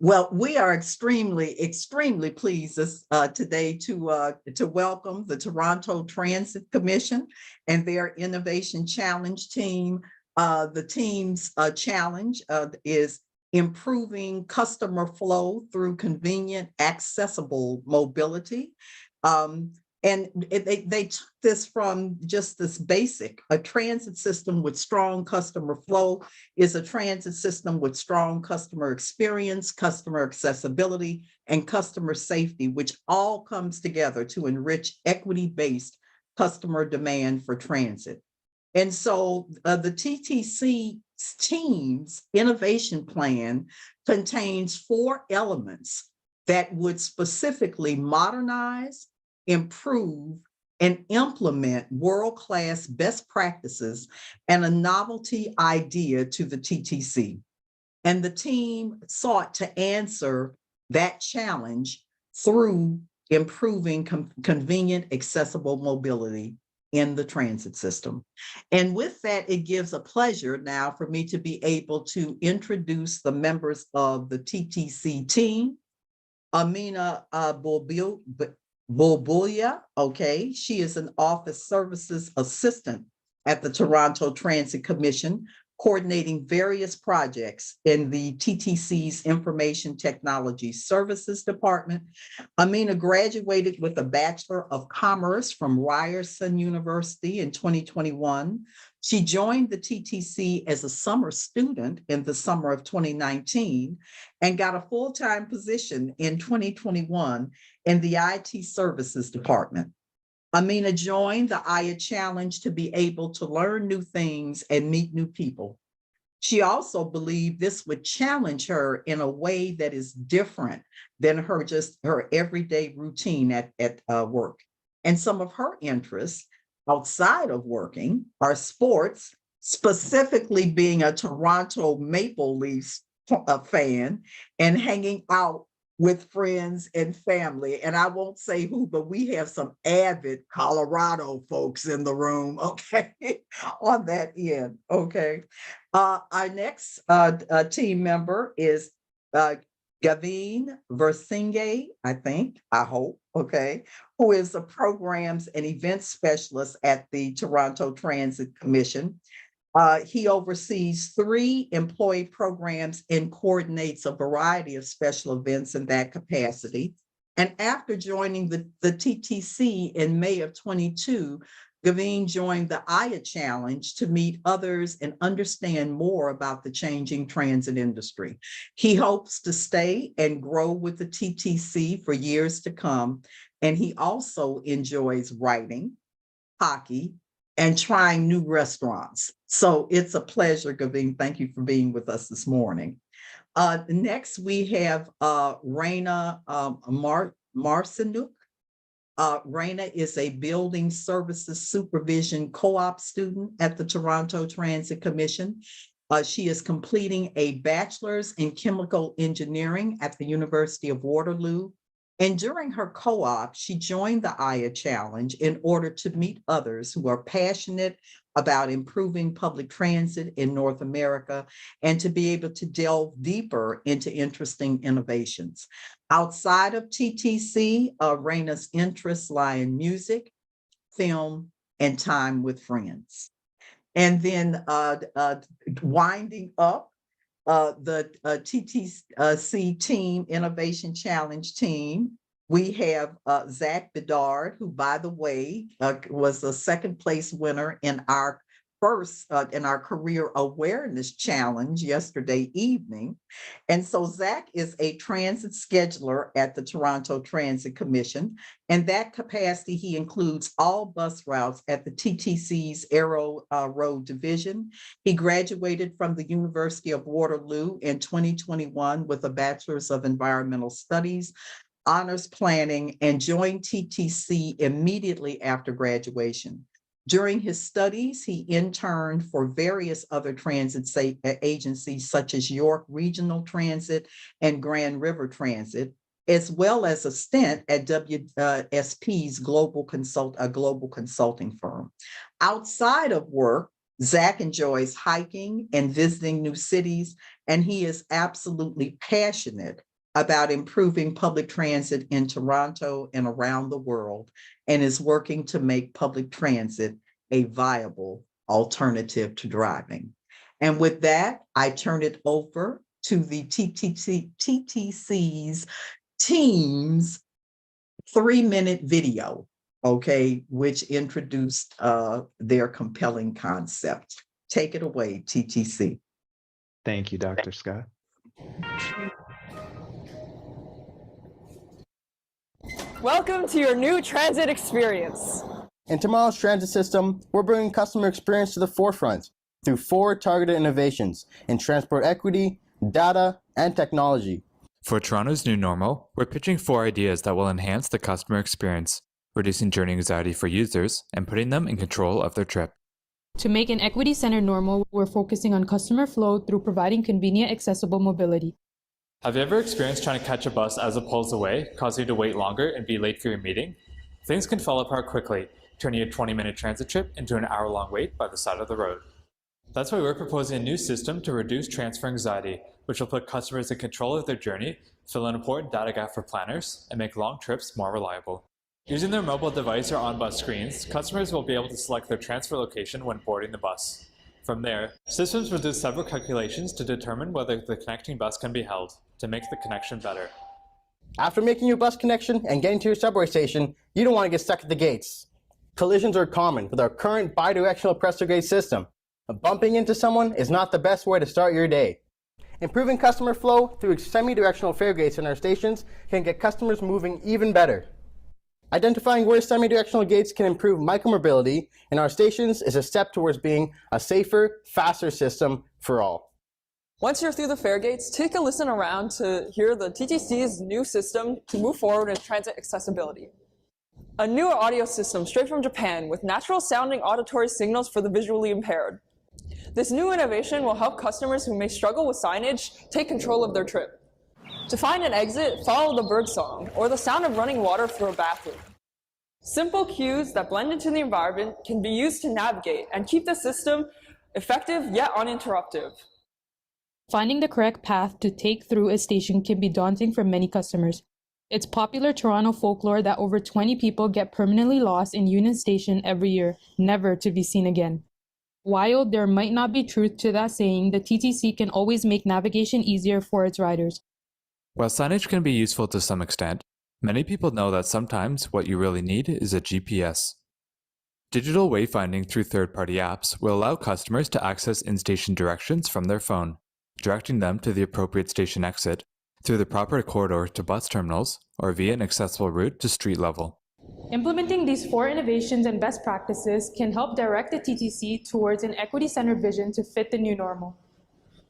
Well, we are extremely pleased today to welcome the Toronto Transit Commission and their Innovation Challenge team. The team's challenge is improving customer flow through convenient, accessible mobility. Um, they took this from just this basic, a transit system with strong customer flow is a transit system with strong customer experience, customer accessibility, and customer safety, which all comes together to enrich equity-based customer demand for transit. And so the TTC team's innovation plan contains 4 elements that would specifically modernize, improve, and implement world-class best practices and a novelty idea to the TTC. And the team sought to answer that challenge through improving convenient, accessible mobility in the transit system. And with that, it gives a pleasure now for me to be able to introduce the members of the TTC team. Amina Bulbulia, okay, she is an office services assistant at the Toronto Transit Commission, coordinating various projects in the TTC's Information Technology Services Department. Amina graduated with a Bachelor of Commerce from Ryerson University in 2021. She joined the TTC as a summer student in the summer of 2019 and got a full-time position in 2021 in the IT Services Department. Amina joined the AYA Challenge to be able to learn new things and meet new people. She also believed this would challenge her in a way that is different than her everyday routine at work. And some of her interests outside of working are sports, specifically being a Toronto Maple Leafs fan and hanging out with friends and family. And I won't say who, but we have some avid Colorado folks in the room, okay, on that end, okay. Our next team member is Gavin Versinge, I hope, okay, who is a programs and events specialist at the Toronto Transit Commission. He oversees 3 employee programs and coordinates a variety of special events in that capacity. And after joining the TTC in May of 22, Gavin joined the AYA Challenge to meet others and understand more about the changing transit industry. He hopes to stay and grow with the TTC for years to come. And he also enjoys writing, hockey, and trying new restaurants. So it's a pleasure, Gavin. Thank you for being with us this morning. Next, we have Raina Marcinuk. Raina is a building services supervision co-op student at the Toronto Transit Commission. She is completing a bachelor's in chemical engineering at the University of Waterloo. And during her co-op, she joined the AYA Challenge in order to meet others who are passionate about improving public transit in North America and to be able to delve deeper into interesting innovations. Outside of TTC, Raina's interests lie in music, film, and time with friends. And then winding up, the TTC team, Innovation Challenge team, we have Zach Bedard, who, by the way, was a second place winner in our career awareness challenge yesterday evening. And so Zach is a transit scheduler at the Toronto Transit Commission. In that capacity, he includes all bus routes at the TTC's Arrow Road Division. He graduated from the University of Waterloo in 2021 with a Bachelor's of Environmental Studies, honors planning, and joined TTC immediately after graduation. During his studies, he interned for various other transit agencies such as York Regional Transit and Grand River Transit, as well as a stint at WSP's global consulting firm. Outside of work, Zach enjoys hiking and visiting new cities, and he is absolutely passionate about improving public transit in Toronto and around the world, and is working to make public transit a viable alternative to driving. And with that, I turn it over to the TTC's team's 3-minute video, okay, which introduced their compelling concept. Take it away, TTC. Thank you, Dr. Scott. Welcome to your new transit experience. In tomorrow's transit system, we're bringing customer experience to the forefront through 4 targeted innovations in transport equity, data, and technology. For Toronto's new normal, we're pitching 4 ideas that will enhance the customer experience, reducing journey anxiety for users and putting them in control of their trip. To make an equity-centered normal, we're focusing on customer flow through providing convenient, accessible mobility. Have you ever experienced trying to catch a bus as it pulls away, causing you to wait longer and be late for your meeting? Things can fall apart quickly, turning a 20-minute transit trip into an hour-long wait by the side of the road. That's why we're proposing a new system to reduce transfer anxiety, which will put customers in control of their journey, fill an important data gap for planners, and make long trips more reliable. Using their mobile device or on-bus screens, customers will be able to select their transfer location when boarding the bus. From there, systems will do several calculations to determine whether the connecting bus can be held, to make the connection better. After making your bus connection and getting to your subway station, you don't want to get stuck at the gates. Collisions are common with our current bidirectional pressure gauge system. Bumping into someone is not the best way to start your day. Improving customer flow through semi-directional fare gates in our stations can get customers moving even better. Identifying where semi-directional gates can improve micromobility in our stations is a step towards being a safer, faster system for all. Once you're through the fare gates, take a listen around to hear the TTC's new system to move forward in transit accessibility. A new audio system straight from Japan with natural sounding auditory signals for the visually impaired. This new innovation will help customers who may struggle with signage take control of their trip. To find an exit, follow the bird song or the sound of running water for a bathroom. Simple cues that blend into the environment can be used to navigate and keep the system effective yet uninterruptive. Finding the correct path to take through a station can be daunting for many customers. It's popular Toronto folklore that over 20 people get permanently lost in Union Station every year, never to be seen again. While there might not be truth to that saying, the TTC can always make navigation easier for its riders. While signage can be useful to some extent, many people know that sometimes what you really need is a GPS. Digital wayfinding through third-party apps will allow customers to access in-station directions from their phone, directing them to the appropriate station exit, through the proper corridor to bus terminals, or via an accessible route to street level. Implementing these 4 innovations and best practices can help direct the TTC towards an equity-centered vision to fit the new normal.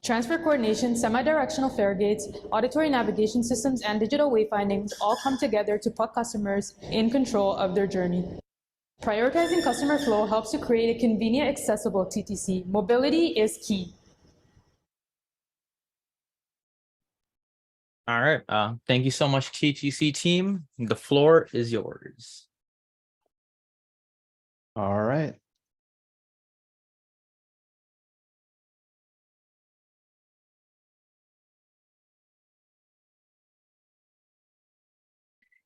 Transfer coordination, semi-directional fare gates, auditory navigation systems, and digital wayfindings all come together to put customers in control of their journey. Prioritizing customer flow helps to create a convenient, accessible TTC. Mobility is key. All right. Thank you so much, TTC team. The floor is yours. All right.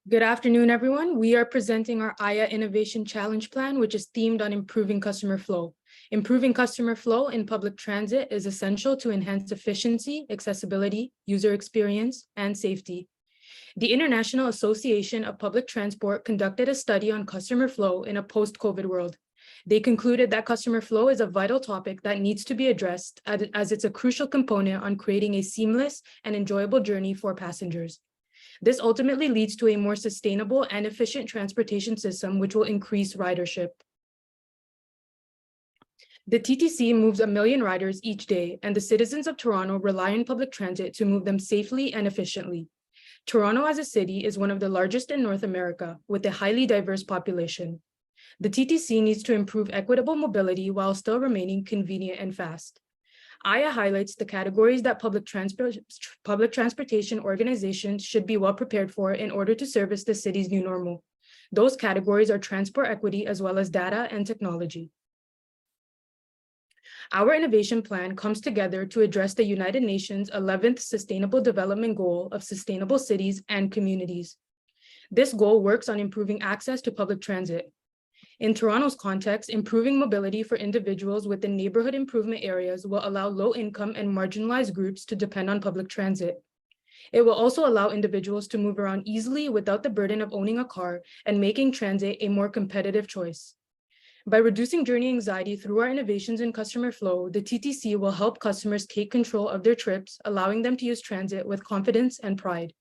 Good afternoon, everyone. We are presenting our AYA Innovation Challenge Plan, which is themed on improving customer flow. Improving customer flow in public transit is essential to enhance efficiency, accessibility, user experience, and safety. The International Association of Public Transport conducted a study on customer flow in a post-COVID world. They concluded that customer flow is a vital topic that needs to be addressed as it's a crucial component on creating a seamless and enjoyable journey for passengers. This ultimately leads to a more sustainable and efficient transportation system, which will increase ridership. The TTC moves 1 million riders each day, and the citizens of Toronto rely on public transit to move them safely and efficiently. Toronto as a city is one of the largest in North America, with a highly diverse population. The TTC needs to improve equitable mobility while still remaining convenient and fast. AYA highlights the categories that public transportation organizations should be well prepared for in order to service the city's new normal. Those categories are transport equity as well as data and technology. Our innovation plan comes together to address the United Nations 11th Sustainable Development Goal of sustainable cities and communities. This goal works on improving access to public transit. In Toronto's context, improving mobility for individuals within neighborhood improvement areas will allow low-income and marginalized groups to depend on public transit. It will also allow individuals to move around easily without the burden of owning a car and making transit a more competitive choice. By reducing journey anxiety through our innovations in customer flow, the TTC will help customers take control of their trips, allowing them to use transit with confidence and pride.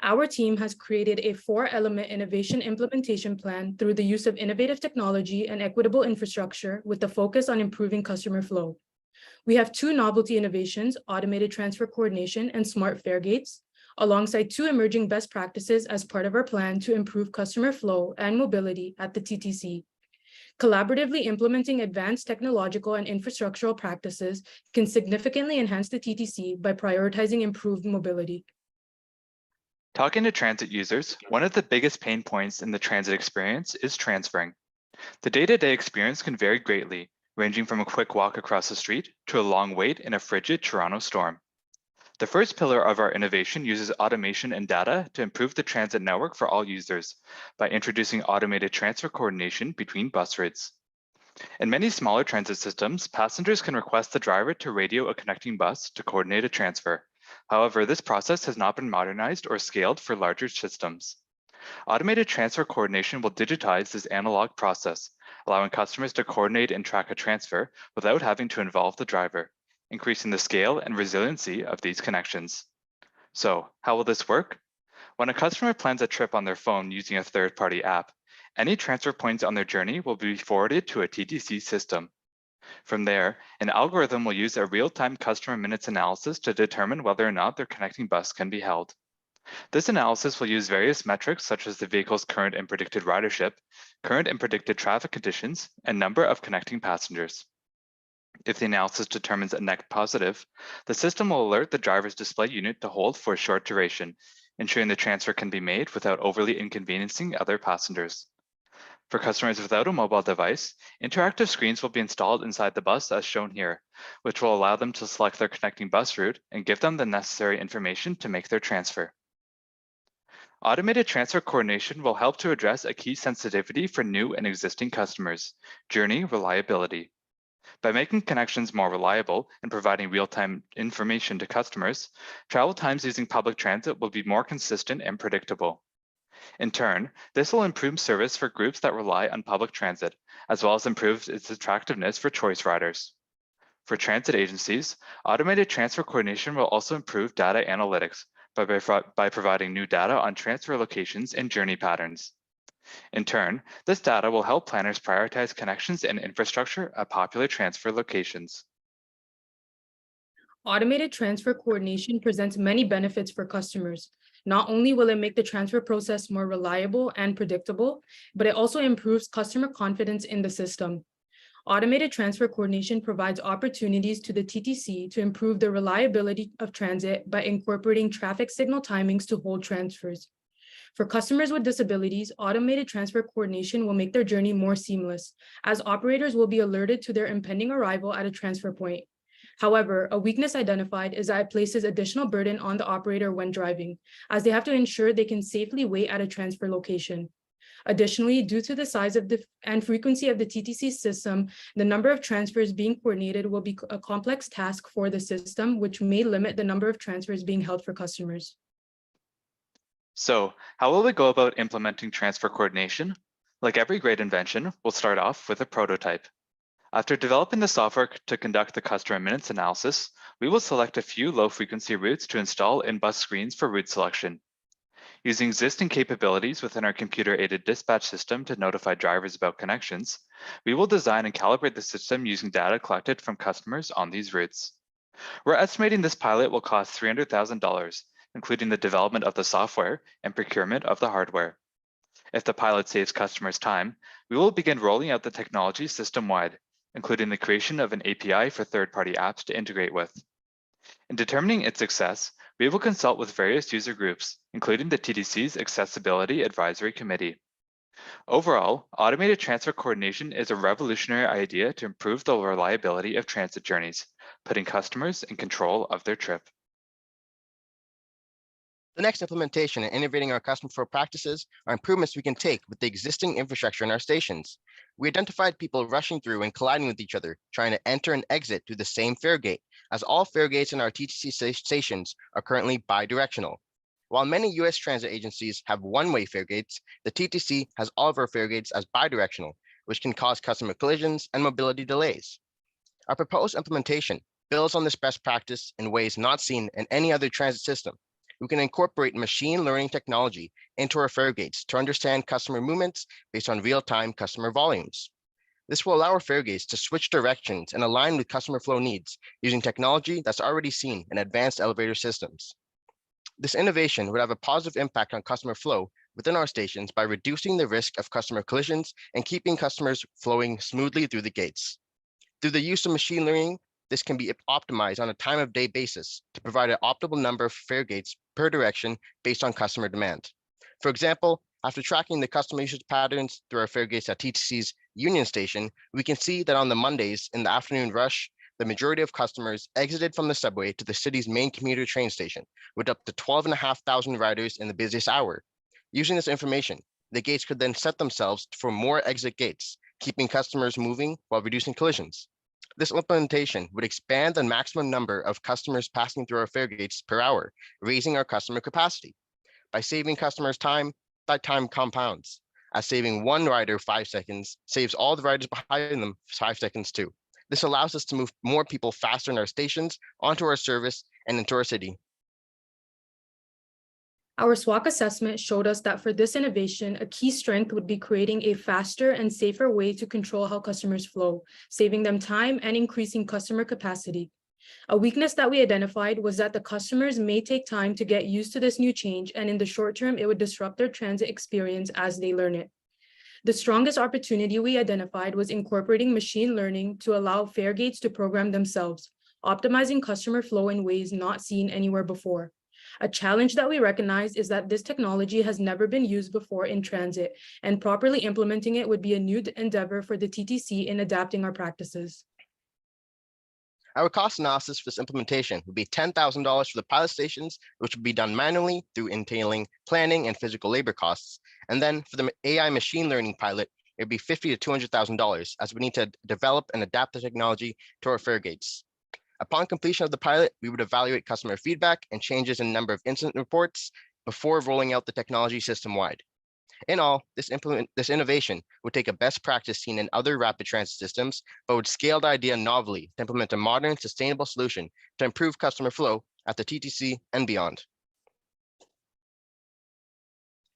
Our team has created a 4-element innovation implementation plan through the use of innovative technology and equitable infrastructure with the focus on improving customer flow. We have 2 novelty innovations, automated transfer coordination and smart fare gates, alongside 2 emerging best practices as part of our plan to improve customer flow and mobility at the TTC. Collaboratively implementing advanced technological and infrastructural practices can significantly enhance the TTC by prioritizing improved mobility. Talking to transit users, one of the biggest pain points in the transit experience is transferring. The day-to-day experience can vary greatly, ranging from a quick walk across the street to a long wait in a frigid Toronto storm. The first pillar of our innovation uses automation and data to improve the transit network for all users by introducing automated transfer coordination between bus routes. In many smaller transit systems, passengers can request the driver to radio a connecting bus to coordinate a transfer. However, this process has not been modernized or scaled for larger systems. Automated transfer coordination will digitize this analog process, allowing customers to coordinate and track a transfer without having to involve the driver, increasing the scale and resiliency of these connections. So, how will this work? When a customer plans a trip on their phone using a third-party app, any transfer points on their journey will be forwarded to a TTC system. From there, an algorithm will use a real-time customer minutes analysis to determine whether or not their connecting bus can be held. This analysis will use various metrics such as the vehicle's current and predicted ridership, current and predicted traffic conditions, and number of connecting passengers. If the analysis determines a net positive, the system will alert the driver's display unit to hold for a short duration, ensuring the transfer can be made without overly inconveniencing other passengers. For customers without a mobile device, interactive screens will be installed inside the bus as shown here, which will allow them to select their connecting bus route and give them the necessary information to make their transfer. Automated transfer coordination will help to address a key sensitivity for new and existing customers, journey reliability. By making connections more reliable and providing real-time information to customers, travel times using public transit will be more consistent and predictable. In turn, this will improve service for groups that rely on public transit, as well as improve its attractiveness for choice riders. For transit agencies, automated transfer coordination will also improve data analytics by providing new data on transfer locations and journey patterns. In turn, this data will help planners prioritize connections and infrastructure at popular transfer locations. Automated transfer coordination presents many benefits for customers. Not only will it make the transfer process more reliable and predictable, but it also improves customer confidence in the system. Automated transfer coordination provides opportunities to the TTC to improve the reliability of transit by incorporating traffic signal timings to hold transfers. For customers with disabilities, automated transfer coordination will make their journey more seamless, as operators will be alerted to their impending arrival at a transfer point. However, a weakness identified is that it places additional burden on the operator when driving, as they have to ensure they can safely wait at a transfer location. Additionally, due to the size of and frequency of the TTC system, the number of transfers being coordinated will be a complex task for the system, which may limit the number of transfers being held for customers. So, how will we go about implementing transfer coordination? Like every great invention, we'll start off with a prototype. After developing the software to conduct the customer minutes analysis, we will select a few low-frequency routes to install in bus screens for route selection. Using existing capabilities within our computer-aided dispatch system to notify drivers about connections, we will design and calibrate the system using data collected from customers on these routes. We're estimating this pilot will cost $300,000, including the development of the software and procurement of the hardware. If the pilot saves customers time, we will begin rolling out the technology system-wide, including the creation of an API for third-party apps to integrate with. In determining its success, we will consult with various user groups, including the TTC's Accessibility Advisory Committee. Overall, automated transfer coordination is a revolutionary idea to improve the reliability of transit journeys, putting customers in control of their trip. The next implementation in innovating our customer flow practices are improvements we can take with the existing infrastructure in our stations. We identified people rushing through and colliding with each other, trying to enter and exit through the same fare gate, as all fare gates in our TTC stations are currently bidirectional. While many US transit agencies have one-way fare gates, the TTC has all of our fare gates as bidirectional, which can cause customer collisions and mobility delays. Our proposed implementation builds on this best practice in ways not seen in any other transit system. We can incorporate machine learning technology into our fare gates to understand customer movements based on real-time customer volumes. This will allow our fare gates to switch directions and align with customer flow needs using technology that's already seen in advanced elevator systems. This innovation would have a positive impact on customer flow within our stations by reducing the risk of customer collisions and keeping customers flowing smoothly through the gates. Through the use of machine learning, this can be optimized on a time of day basis to provide an optimal number of fare gates per direction based on customer demand. For example, after tracking the customer usage patterns through our fare gates at TTC's Union Station, we can see that on the Mondays in the afternoon rush, the majority of customers exited from the subway to the city's main commuter train station, with up to 12,500 riders in the busiest hour. Using this information, the gates could then set themselves for more exit gates, keeping customers moving while reducing collisions. This implementation would expand the maximum number of customers passing through our fare gates per hour, raising our customer capacity. By saving customers time, that time compounds, as saving one rider 5 seconds saves all the riders behind them 5 seconds too. This allows us to move more people faster in our stations, onto our service, and into our city. Our SWOC assessment showed us that for this innovation, a key strength would be creating a faster and safer way to control how customers flow, saving them time and increasing customer capacity. A weakness that we identified was that the customers may take time to get used to this new change, and in the short term, it would disrupt their transit experience as they learn it. The strongest opportunity we identified was incorporating machine learning to allow fare gates to program themselves, optimizing customer flow in ways not seen anywhere before. A challenge that we recognize is that this technology has never been used before in transit, and properly implementing it would be a new endeavor for the TTC in adapting our practices. Our cost analysis for this implementation would be $10,000 for the pilot stations, which would be done manually through entailing planning and physical labor costs. And then for the AI machine learning pilot, it would be $50,000 to $200,000, as we need to develop and adapt the technology to our fare gates. Upon completion of the pilot, we would evaluate customer feedback and changes in number of incident reports before rolling out the technology system-wide. In all, this innovation would take a best practice seen in other rapid transit systems, but would scale the idea novelly to implement a modern, sustainable solution to improve customer flow at the TTC and beyond.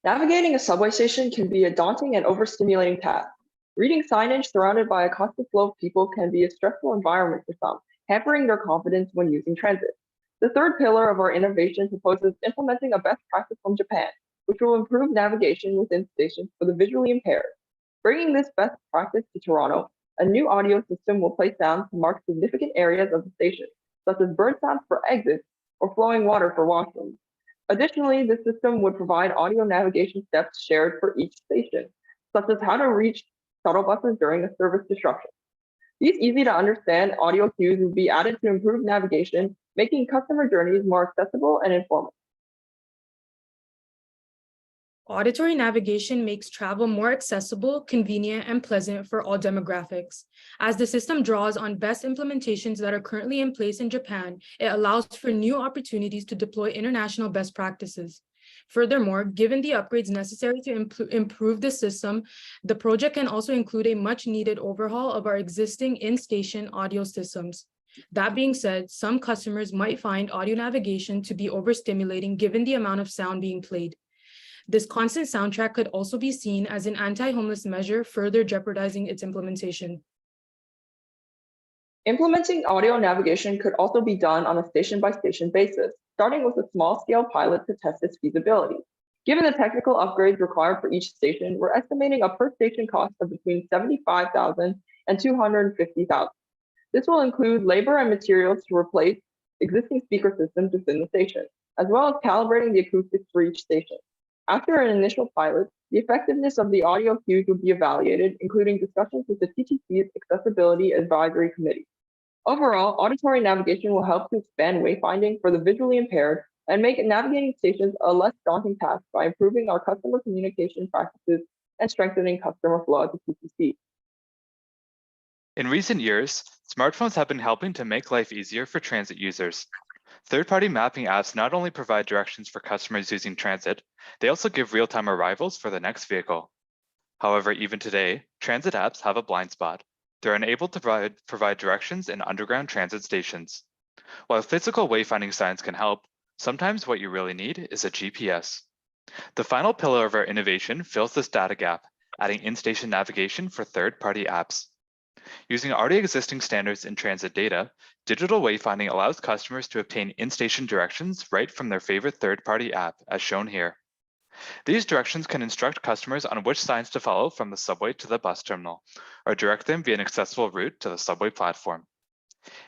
Navigating a subway station can be a daunting and overstimulating task. Reading signage surrounded by a constant flow of people can be a stressful environment for some, hampering their confidence when using transit. The third pillar of our innovation proposes implementing a best practice from Japan, which will improve navigation within stations for the visually impaired. Bringing this best practice to Toronto, a new audio system will play sounds to mark significant areas of the station, such as bird sounds for exits or flowing water for washrooms. Additionally, the system would provide audio navigation steps shared for each station, such as how to reach shuttle buses during a service disruption. These easy-to-understand audio cues will be added to improve navigation, making customer journeys more accessible and informative. Auditory navigation makes travel more accessible, convenient, and pleasant for all demographics. As the system draws on best implementations that are currently in place in Japan, it allows for new opportunities to deploy international best practices. Furthermore, given the upgrades necessary to improve the system, the project can also include a much-needed overhaul of our existing in-station audio systems. That being said, some customers might find audio navigation to be overstimulating given the amount of sound being played. This constant soundtrack could also be seen as an anti-homeless measure, further jeopardizing its implementation. Implementing audio navigation could also be done on a station-by-station basis, starting with a small-scale pilot to test its feasibility. Given the technical upgrades required for each station, we're estimating a per-station cost of between $75,000 and $250,000. This will include labor and materials to replace existing speaker systems within the station, as well as calibrating the acoustics for each station. After an initial pilot, the effectiveness of the audio cues will be evaluated, including discussions with the TTC's Accessibility Advisory Committee. Overall, auditory navigation will help to expand wayfinding for the visually impaired and make navigating stations a less daunting task by improving our customer communication practices and strengthening customer flow at the TTC. In recent years, smartphones have been helping to make life easier for transit users. Third-party mapping apps not only provide directions for customers using transit, they also give real-time arrivals for the next vehicle. However, even today, transit apps have a blind spot. They're unable to provide directions in underground transit stations. While physical wayfinding signs can help, sometimes what you really need is a GPS. The final pillar of our innovation fills this data gap, adding in-station navigation for third-party apps. Using already existing standards in transit data, digital wayfinding allows customers to obtain in-station directions right from their favorite third-party app, as shown here. These directions can instruct customers on which signs to follow from the subway to the bus terminal, or direct them via an accessible route to the subway platform.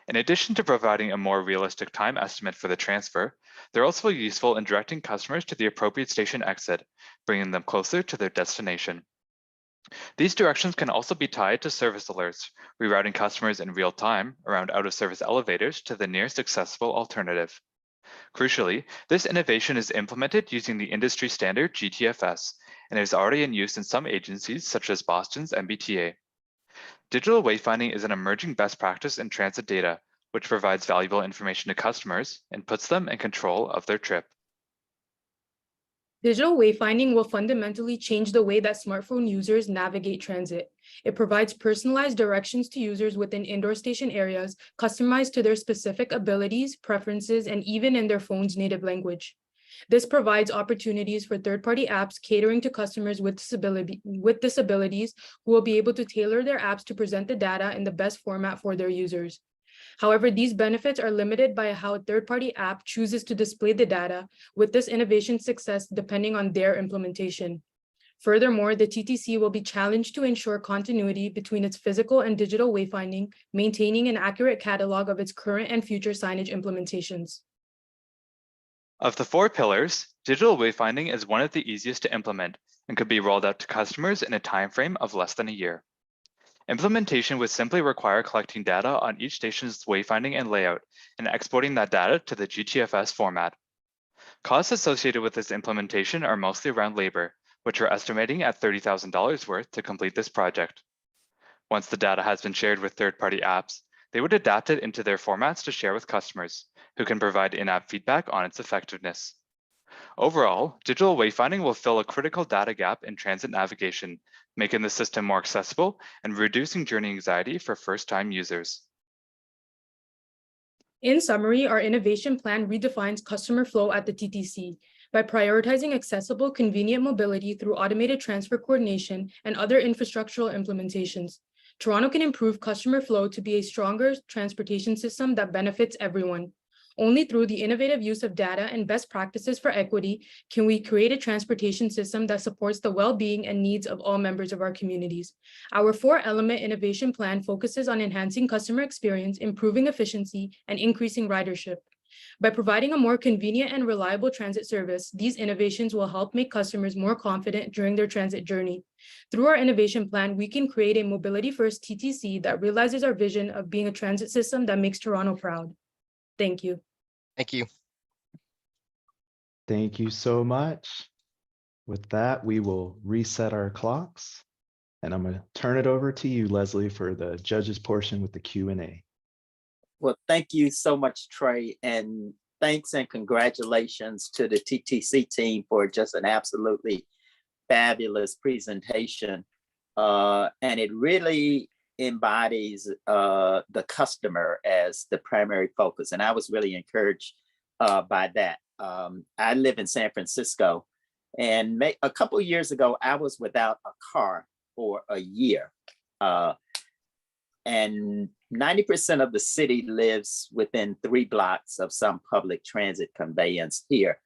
In addition to providing a more realistic time estimate for the transfer, they're also useful in directing customers to the appropriate station exit, bringing them closer to their destination. These directions can also be tied to service alerts, rerouting customers in real time around out-of-service elevators to the nearest accessible alternative. Crucially, this innovation is implemented using the industry standard GTFS and is already in use in some agencies such as Boston's MBTA. Digital wayfinding is an emerging best practice in transit data, which provides valuable information to customers and puts them in control of their trip. Digital wayfinding will fundamentally change the way that smartphone users navigate transit. It provides personalized directions to users within indoor station areas, customized to their specific abilities, preferences, and even in their phone's native language. This provides opportunities for third-party apps catering to customers with disabilities who will be able to tailor their apps to present the data in the best format for their users. However, these benefits are limited by how a third-party app chooses to display the data, with this innovation success depending on their implementation. Furthermore, the TTC will be challenged to ensure continuity between its physical and digital wayfinding, maintaining an accurate catalog of its current and future signage implementations. Of the 4 pillars, digital wayfinding is one of the easiest to implement and could be rolled out to customers in a timeframe of less than a year. Implementation would simply require collecting data on each station's wayfinding and layout and exporting that data to the GTFS format. Costs associated with this implementation are mostly around labor, which we're estimating at $30,000 worth to complete this project. Once the data has been shared with third-party apps, they would adapt it into their formats to share with customers, who can provide in-app feedback on its effectiveness. Overall, digital wayfinding will fill a critical data gap in transit navigation, making the system more accessible and reducing journey anxiety for first-time users. In summary, our innovation plan redefines customer flow at the TTC by prioritizing accessible, convenient mobility through automated transfer coordination and other infrastructural implementations. Toronto can improve customer flow to be a stronger transportation system that benefits everyone. Only through the innovative use of data and best practices for equity can we create a transportation system that supports the well-being and needs of all members of our communities. Our 4-element innovation plan focuses on enhancing customer experience, improving efficiency, and increasing ridership. By providing a more convenient and reliable transit service, these innovations will help make customers more confident during their transit journey. Through our innovation plan, we can create a mobility-first TTC that realizes our vision of being a transit system that makes Toronto proud. Thank you. Thank you. Thank you so much. With that, we will reset our clocks. And I'm going to turn it over to you, Leslie, for the judges portion with the Q&A. Well, thank you so much, Trey, and thanks and congratulations to the TTC team for just an absolutely fabulous presentation. And it really embodies the customer as the primary focus. And I was really encouraged by that. I live in San Francisco, and a couple of years ago, I was without a car for a year. And 90% of the city lives within 3 blocks of some public transit conveyance here.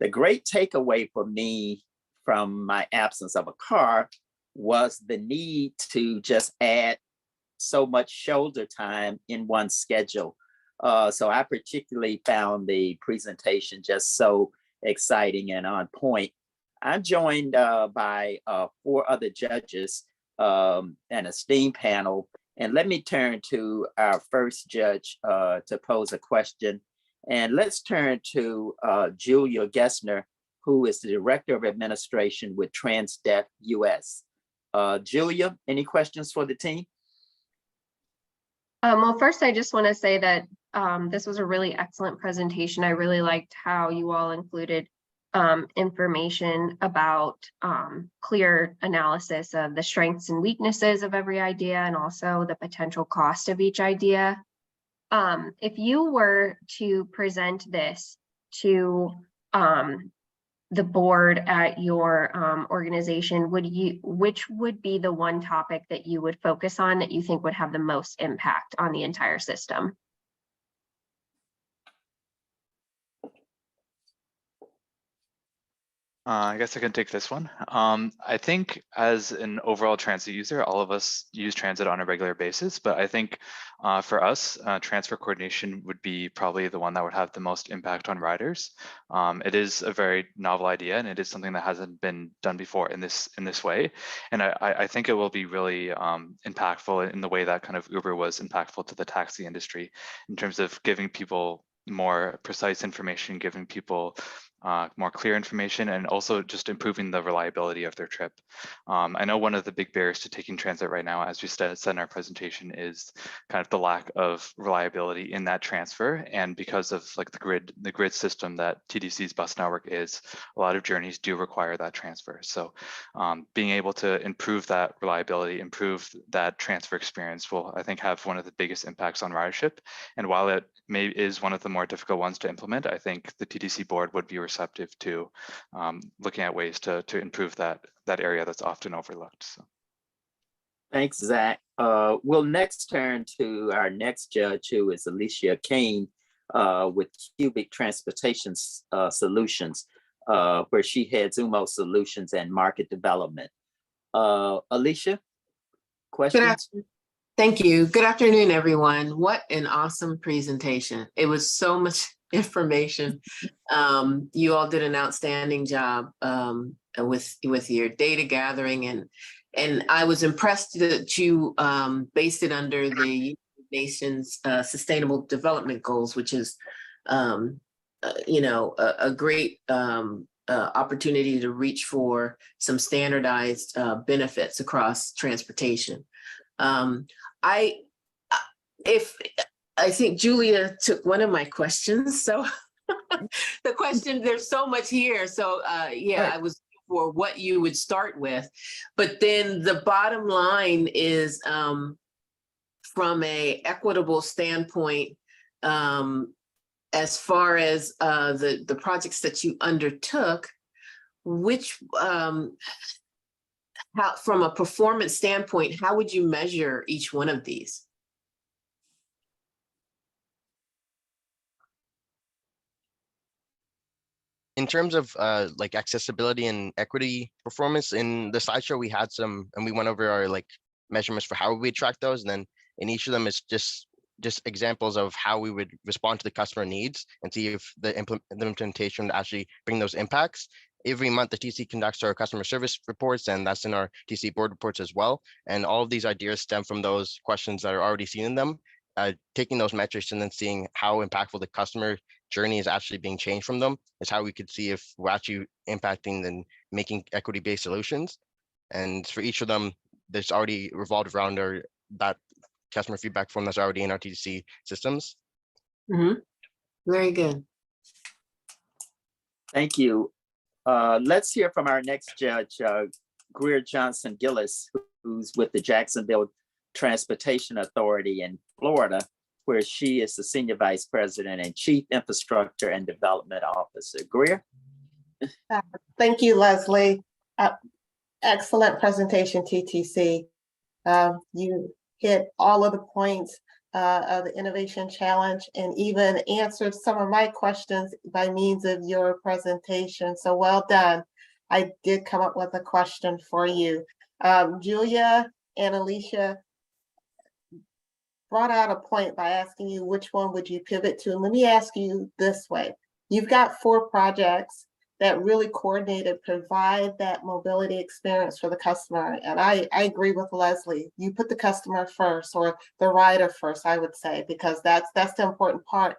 The great takeaway for me from my absence of a car was the need to just add so much shoulder time in one's schedule. So I particularly found the presentation just so exciting and on point. I'm joined by 4 other judges, an esteemed panel. And let me turn to our first judge to pose a question. And let's turn to Julia Gessner, who is the Director of Administration with TransDev US. Julia, any questions for the team? Well, first, I just want to say that this was a really excellent presentation. I really liked how you all included information about clear analysis of the strengths and weaknesses of every idea and also the potential cost of each idea. If you were to present this to the board at your organization, which would be the one topic that you would focus on that you think would have the most impact on the entire system? I guess I can take this one. I think as an overall transit user, all of us use transit on a regular basis, but I think for us, transfer coordination would be probably the one that would have the most impact on riders. It is a very novel idea, and it is something that hasn't been done before in this way. And I think it will be really impactful in the way that kind of Uber was impactful to the taxi industry in terms of giving people more precise information, giving people more clear information, and also just improving the reliability of their trip. I know one of the big barriers to taking transit right now, as we said in our presentation, is kind of the lack of reliability in that transfer. And because of like the grid system that TTC's bus network is, a lot of journeys do require that transfer. So being able to improve that reliability, improve that transfer experience will, I think, have one of the biggest impacts on ridership. And while it is one of the more difficult ones to implement, I think the TTC board would be receptive to looking at ways to improve that area that's often overlooked. So. Thanks, Zach. We'll next turn to our next judge, who is Alicia Kane with Cubic Transportation Solutions, where she heads UMO Solutions and Market Development. Alicia, questions? Thank you. Good afternoon, everyone. What an awesome presentation. It was so much information. You all did an outstanding job with your data gathering, and I was impressed that you based it under the nation's sustainable development goals, which is a great opportunity to reach for some standardized benefits across transportation. I think Julia took one of my questions. So the question, there's so much here. So yeah, I was for what you would start with, but then the bottom line is from a equitable standpoint, as far as the projects that you undertook, which how, from a performance standpoint, how would you measure each one of these? In terms of like accessibility and equity performance, in the slideshow we had some, and we went over our like measurements for how we track those, and then in each of them is just examples of how we would respond to the customer needs and see if the implementation would actually bring those impacts. Every month, the TC conducts our customer service reports, and that's in our TC board reports as well. And all of these ideas stem from those questions that are already seen in them, taking those metrics and then seeing how impactful the customer journey is actually being changed from them is how we could see if we're actually impacting and making equity-based solutions. And for each of them, there's already revolved around that customer feedback form that's already in our TC systems. Very good. Thank you. Let's hear from our next judge, Greer Johnson Gillis, who's with the Jacksonville Transportation Authority in Florida, where she is the Senior Vice President and Chief Infrastructure and Development Officer. Greer? Thank you, Leslie. Excellent presentation, TTC. You hit all of the points of the Innovation Challenge and even answered some of my questions by means of your presentation. So well done. I did come up with a question for you. Julia and Alicia brought out a point by asking you which one would you pivot to. And let me ask you this way. You've got 4 projects that really coordinated, provide that mobility experience for the customer. And I agree with Leslie. You put the customer first, or the rider first, I would say, because that's the important part.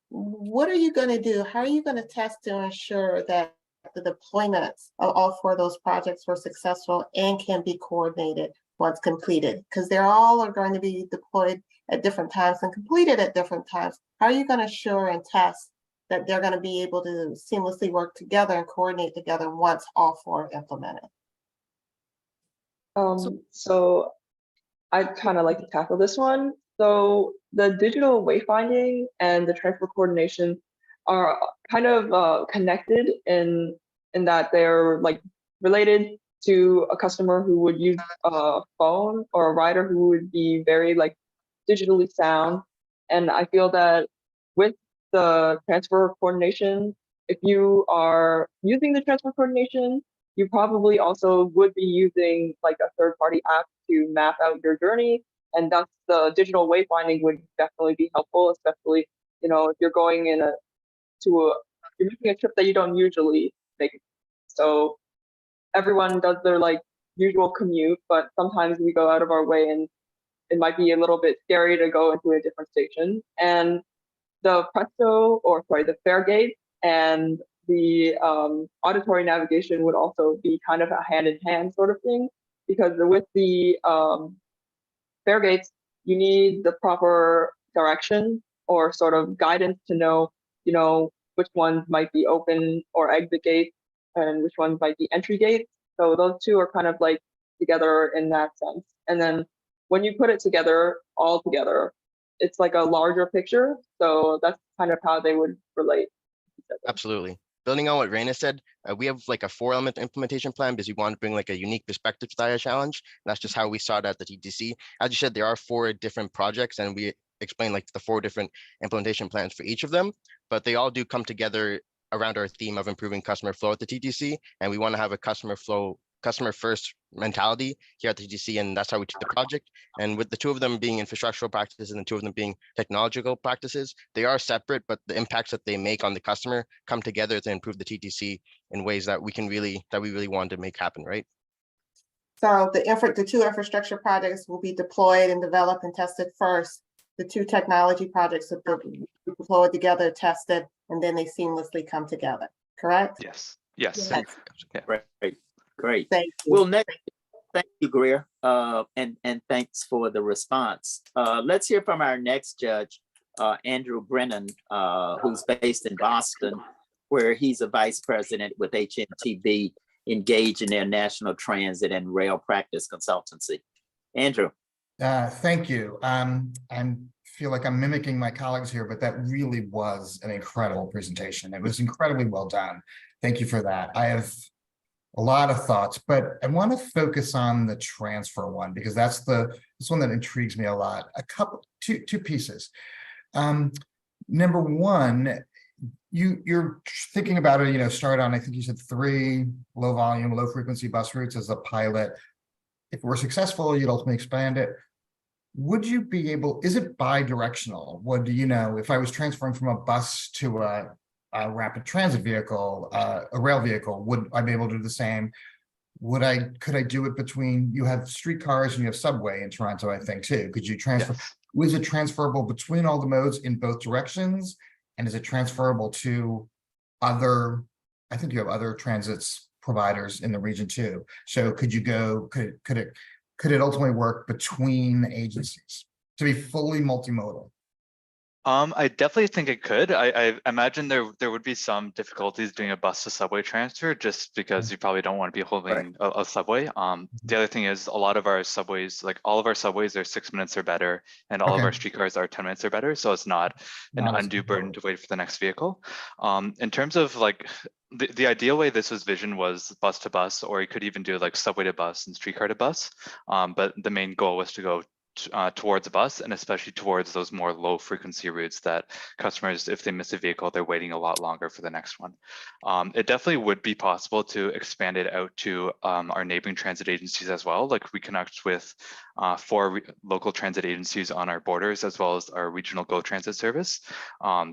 What are you going to do? How are you going to test to ensure that the deployments of all 4 of those projects were successful and can be coordinated once completed? Because they're all are going to be deployed at different times and completed at different times. How are you going to assure and test that they're going to be able to seamlessly work together and coordinate together once all 4 are implemented? So I'd kind of like to tackle this one. So the digital wayfinding and the transfer coordination are kind of connected in that they're like related to a customer who would use a phone, or a rider who would be very like digitally sound. And I feel that with the transfer coordination, if you are using the transfer coordination, you probably also would be using like a third-party app to map out your journey. And thus the digital wayfinding would definitely be helpful, especially, you know, if you're going you're making a trip that you don't usually make. So everyone does their like usual commute, but sometimes we go out of our way and it might be a little bit scary to go into a different station. And the the Faregate and the auditory navigation would also be kind of a hand-in-hand sort of thing, because with the Faregates, you need the proper direction or sort of guidance to know, you know, which ones might be open or exit gates and which ones might be entry gates. So those two are kind of like together in that sense. And then when you put it together, all together, it's like a larger picture. So that's kind of how they would relate. Absolutely. Building on what Raina said, we have like a 4-element implementation plan because we want to bring like a unique perspective to the IA challenge. And that's just how we saw it at the TTC. As you said, there are 4 different projects, and we explained like the 4 different implementation plans for each of them, but they all do come together around our theme of improving customer flow at the TTC. And we want to have a customer first mentality here at the TTC, and that's how we took the project. And with the 2 of them being infrastructural practices and the 2 of them being technological practices, they are separate, but the impacts that they make on the customer come together to improve the TTC in ways that we really want to make happen, right? So the 2 infrastructure projects will be deployed and developed and tested first. The 2 technology projects will be deployed together, tested, and then they seamlessly come together, correct? Yes. Yes. Yes. Great. Thank you. Well, next, thank you, Greer, and thanks for the response. Let's hear from our next judge, Andrew Brennan, who's based in Boston, where he's a vice president with HMTB, engaged in their national transit and rail practice consultancy. Andrew. Thank you. I feel like I'm mimicking my colleagues here, but that really was an incredible presentation. It was incredibly well done. Thank you for that. I have a lot of thoughts, but I want to focus on the transfer one, because that's this one that intrigues me a lot. Two pieces. Number one, you're thinking about it, you know, start on, I think you said 3 low volume, low frequency bus routes as a pilot. If we're successful, you'd ultimately expand it. Would you be able, is it bi-directional? Would, you know, if I was transferring from a bus to a rapid transit vehicle, a rail vehicle, would I be able to do the same? Could I do it between, you have streetcars and you have subway in Toronto, I think too. Could you transfer, was it transferable between all the modes in both directions? And is it transferable to other, I think you have other transits providers in the region too. So could you go, could it ultimately work between agencies to be fully multimodal? I definitely think it could. I imagine there would be some difficulties doing a bus to subway transfer, just because you probably don't want to be holding a subway. The other thing is, a lot of our subways, like all of our subways, are 6 minutes or better, and all of our streetcars are 10 minutes or better. So it's not an undue burden to wait for the next vehicle. In terms of like the ideal way this was visioned was bus to bus, or you could even do like subway to bus and streetcar to bus. But the main goal was to go towards a bus, and especially towards those more low frequency routes that customers, if they miss a vehicle, they're waiting a lot longer for the next one. It definitely would be possible to expand it out to our neighboring transit agencies as well. Like we connect with 4 local transit agencies on our borders, as well as our regional GO Transit service.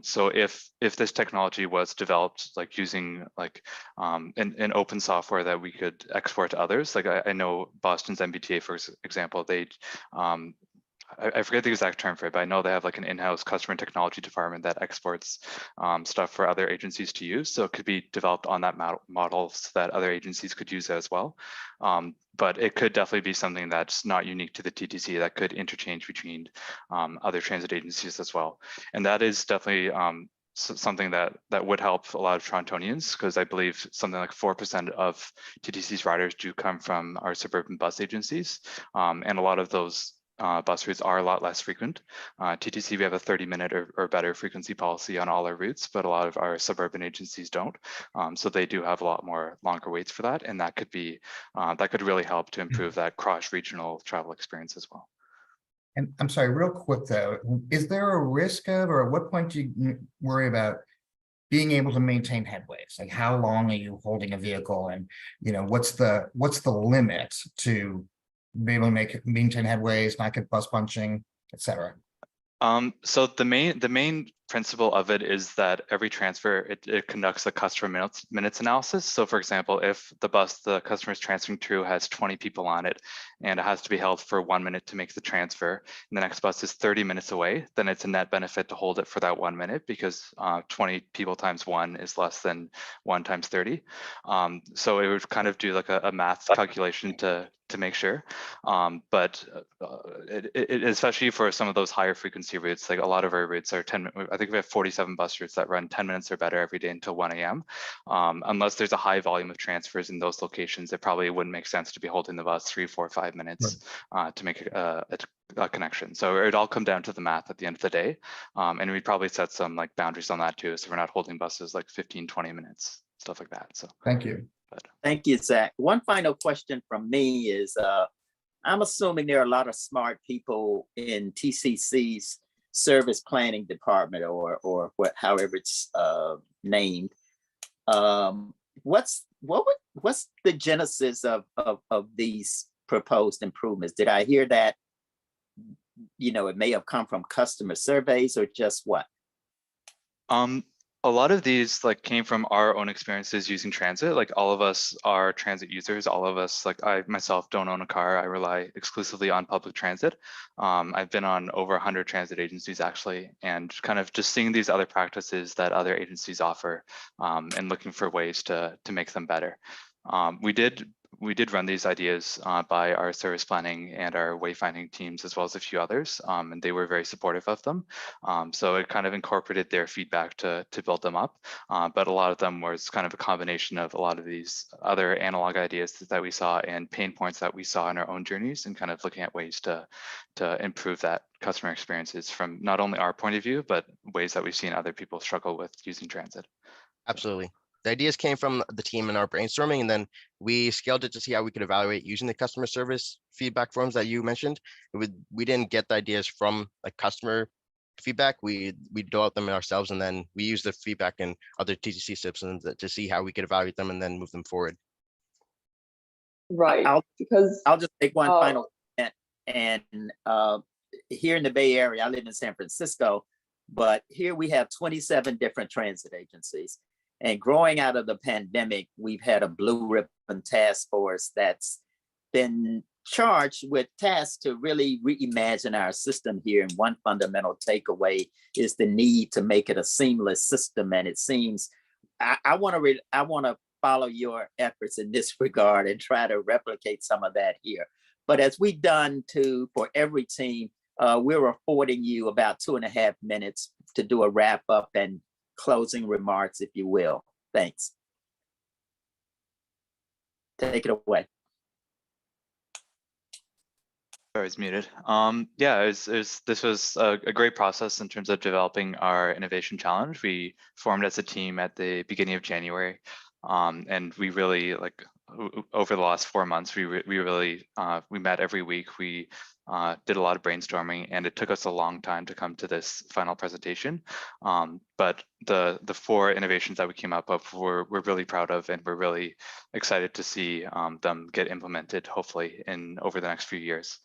So if this technology was developed like using like an open software that we could export to others, like I know Boston's MBTA, for example, they I forget the exact term for it, but I know they have like an in-house customer technology department that exports stuff for other agencies to use. So it could be developed on that model so that other agencies could use it as well. But it could definitely be something that's not unique to the TTC, that could interchange between other transit agencies as well. And that is definitely something that would help a lot of Torontonians, because I believe something like 4% of TTC's riders do come from our suburban bus agencies. And a lot of those bus routes are a lot less frequent. TTC, we have a 30-minute or better frequency policy on all our routes, but a lot of our suburban agencies don't. So they do have a lot more longer waits for that, and that could be that could really help to improve that cross-regional travel experience as well. And I'm sorry, real quick though, is there a risk of, or at what point do you worry about being able to maintain headways? Like how long are you holding a vehicle, and what's the limit to be able to maintain headways, not get bus bunching, etc.? So the main principle of it is that every transfer, it conducts a customer minutes analysis. So for example, if the bus the customer is transferring to has 20 people on it, and it has to be held for 1 minute to make the transfer, and the next bus is 30 minutes away, then it's a net benefit to hold it for that 1 minute, because 20 people times 1 is less than 1 times 30. So it would kind of do like a math calculation to make sure. But especially for some of those higher frequency routes, like a lot of our routes are 10, I think we have 47 bus routes that run 10 minutes or better every day until 1 a.m. Unless there's a high volume of transfers in those locations, it probably wouldn't make sense to be holding the bus 3, 4, 5 minutes to make a connection. So it'd all come down to the math at the end of the day. And we'd probably set some like boundaries on that too. So we're not holding buses like 15, 20 minutes, stuff like that. So thank you. Thank you, Zach. One final question from me is, I'm assuming there are a lot of smart people in TCC's service planning department, or however it's named. What's the genesis of these proposed improvements? Did I hear that, it may have come from customer surveys, or just what? A lot of these like came from our own experiences using transit. Like all of us are transit users. All of us, like I myself don't own a car. I rely exclusively on public transit. I've been on over 100 transit agencies actually, and kind of just seeing these other practices that other agencies offer and looking for ways to make them better. We did run these ideas by our service planning and our wayfinding teams, as well as a few others, and they were very supportive of them. So it kind of incorporated their feedback to build them up. But a lot of them was kind of a combination of a lot of these other analog ideas that we saw and pain points that we saw in our own journeys, and kind of looking at ways to improve that customer experiences from not only our point of view, but ways that we've seen other people struggle with using transit. Absolutely. The ideas came from the team in our brainstorming, and then we scaled it to see how we could evaluate using the customer service feedback forms that you mentioned. We didn't get the ideas from like customer feedback. We developed them ourselves, and then we used the feedback in other TTC systems to see how we could evaluate them and then move them forward. Right. Because I'll just make one final comment. And here in the Bay Area, I live in San Francisco, but here we have 27 different transit agencies. And growing out of the pandemic, we've had a blue ribbon task force that's been charged with tasks to really reimagine our system here. And one fundamental takeaway is the need to make it a seamless system. And it seems I want to follow your efforts in this regard and try to replicate some of that here. But as we've done for every team, we're affording you about 2.5 minutes to do a wrap up and closing remarks, if you will. Thanks. Take it away. Sorry, it's muted. Yeah, this was a great process in terms of developing our innovation challenge. We formed as a team at the beginning of January, and we really over the last 4 months, we met every week. We did a lot of brainstorming, and it took us a long time to come to this final presentation. But the 4 innovations that we came up with, we're really proud of, and we're really excited to see them get implemented, hopefully over the next few years.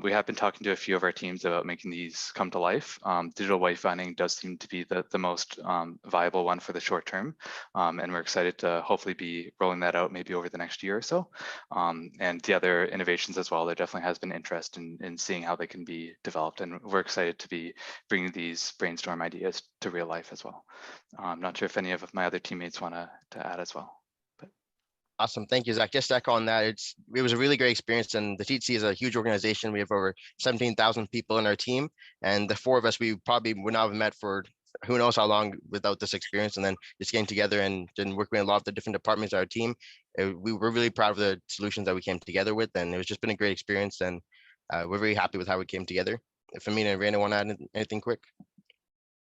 We have been talking to a few of our teams about making these come to life. Digital wayfinding does seem to be the most viable one for the short term, and we're excited to hopefully be rolling that out maybe over the next year or so. And the other innovations as well, there definitely has been interest in seeing how they can be developed, and we're excited to be bringing these brainstorm ideas to real life as well. I'm not sure if any of my other teammates want to add as well. Awesome. Thank you, Zach. Just to echo on that, it was a really great experience, and the TTC is a huge organization. We have over 17,000 people in our team, and the 4 of us, we probably would not have met for who knows how long without this experience. And then just getting together and then working with a lot of the different departments of our team, we were really proud of the solutions that we came together with, and it was just been a great experience, and we're very happy with how we came together. If Amina and Raina want to add anything quick?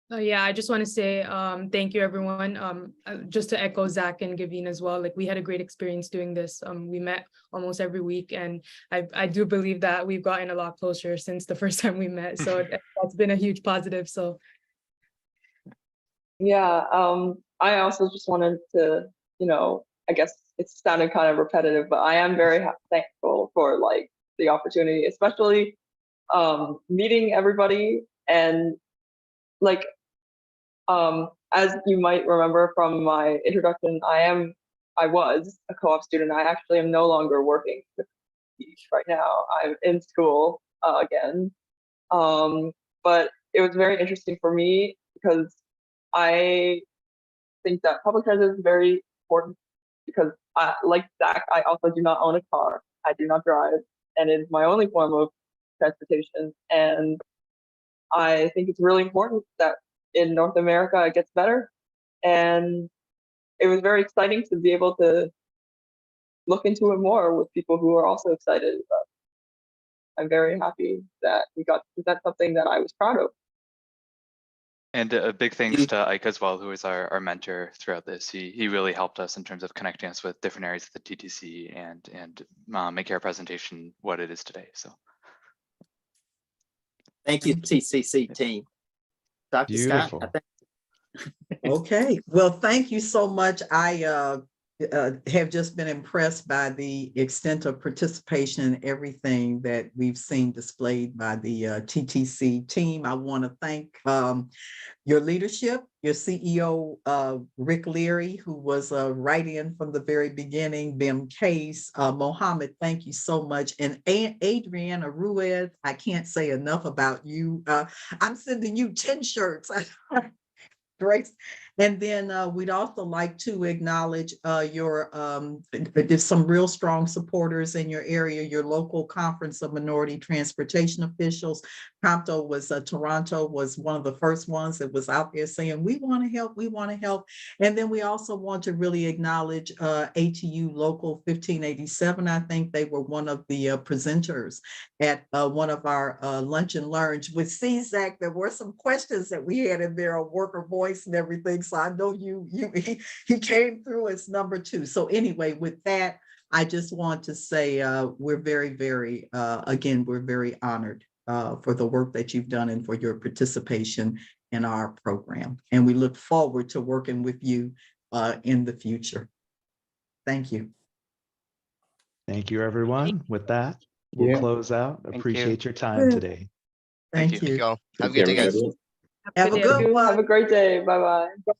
Yeah, I just want to say thank you, everyone. Just to echo Zach and Gavin as well, like we had a great experience doing this. We met almost every week, and I do believe that we've gotten a lot closer since the first time we met. So that's been a huge positive. So Yeah, I also just wanted to, I guess it's sounded kind of repetitive, but I am very thankful for like the opportunity, especially meeting everybody, and like as you might remember from my introduction, I was a co-op student. I actually am no longer working right now. I'm in school again. But it was very interesting for me because I think that public transit is very important, because like Zach, I also do not own a car. I do not drive, and it is my only form of transportation. And I think it's really important that in North America it gets better. And it was very exciting to be able to look into it more with people who are also excited about it. I'm very happy that we got to present something that I was proud of. And a big thanks to Ike as well, who is our mentor throughout this. He really helped us in terms of connecting us with different areas of the TTC and making our presentation what it is today. So Thank you, TCC team. Dr. Beautiful. Scott, Okay, well, thank you so much. I have just been impressed by the extent of participation and everything that we've seen displayed by the TTC team. I want to thank your leadership, your CEO, Rick Leary, who was right in from the very beginning, Bim Case, Mohammed, thank you so much. And Adriana Ruiz, I can't say enough about you. I'm sending you 10 shirts. Great. And then we'd also like to acknowledge there's some real strong supporters in your area, your local Conference of Minority Transportation Officials. Toronto was one of the first ones that was out there saying, we want to help, we want to help. And then we also want to really acknowledge ATU Local 1587. I think they were one of the presenters at one of our lunch and learns with CZAC. There were some questions that we had in there on worker voice and everything. So I know he came through as number 2. So anyway, with that, I just want to say we're very, very, again, we're very honored for the work that you've done and for your participation in our program. And we look forward to working with you in the future. Thank you. Thank you, everyone. With that, we'll close out. Appreciate your time today. Thank you. Have a good day, guys. Have a good one. Have a great day. Bye-bye.